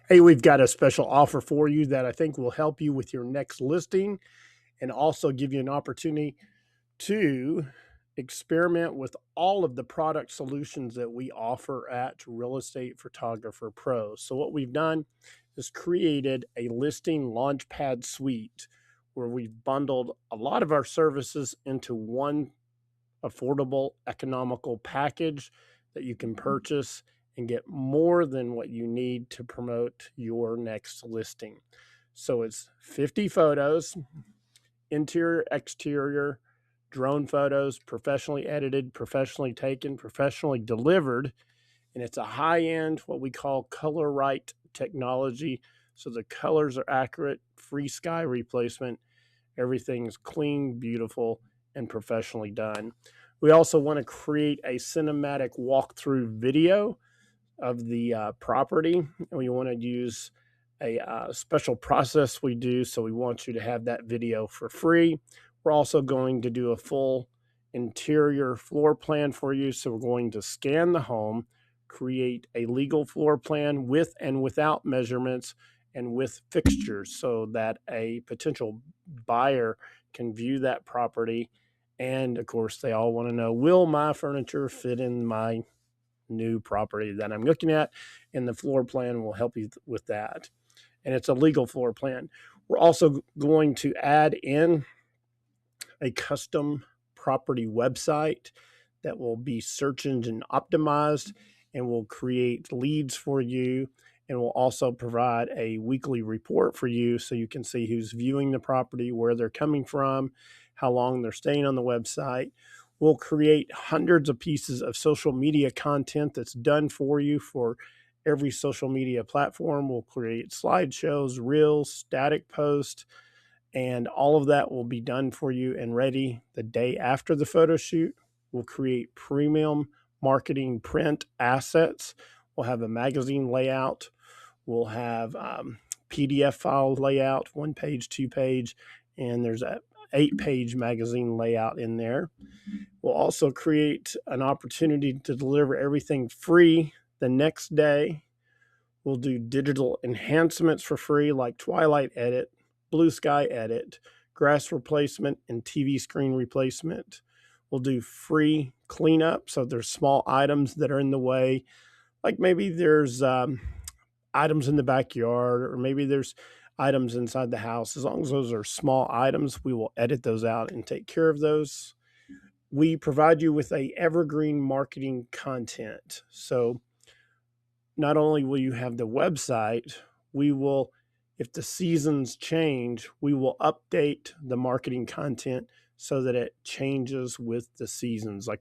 Hey, we've got a special offer for you that I think will help you with your next listing and also give you an opportunity to experiment with all of the product solutions that we offer at Real Estate Photographer Pro. So, what we've done is created a listing Launchpad suite where we've bundled a lot of our services into one affordable, economical package that you can purchase and get more than what you need to promote your next listing. So it's 50 photos, interior, exterior, drone photos, professionally edited, professionally taken, professionally delivered. And it's a high end, what we call ColorRight technology. So the colors are accurate, free sky replacement. Everything's clean, beautiful, and professionally done. We also want to create a cinematic walkthrough video of the property, and we want to use a special process we do. So we want you to have that video for free. We're also going to do a full interior floor plan for you. So we're going to scan the home, create a legal floor plan with and without measurements and with fixtures so that a potential buyer can view that property. And of course, they all want to know, will my furniture fit in my new property that I'm looking at? And the floor plan will help you with that. And it's a legal floor plan. We're also going to add in a custom property website that will be search engine optimized and will create leads for you, and will also provide a weekly report for you so you can see who's viewing the property, where they're coming from, how long they're staying on the website. We'll create hundreds of pieces of social media content that's done for you for every social media platform. We'll create slideshows, reels, static posts, and all of that will be done for you and ready the day after the photo shoot. We'll create premium marketing print assets. We'll have a magazine layout. We'll have PDF file layout, 1 page, 2 page, and there's a 8-page magazine layout in there. We'll also create an opportunity to deliver everything free the next day. We'll do digital enhancements for free, like twilight edit, blue sky edit, grass replacement, and TV screen replacement. We'll do free cleanup. So there's small items that are in the way, like maybe there's items in the backyard, or maybe there's items inside the house. As long as those are small items, we will edit those out and take care of those. We provide you with a evergreen marketing content. So not only will you have the website, we will, if the seasons change, we will update the marketing content so that it changes with the seasons. Like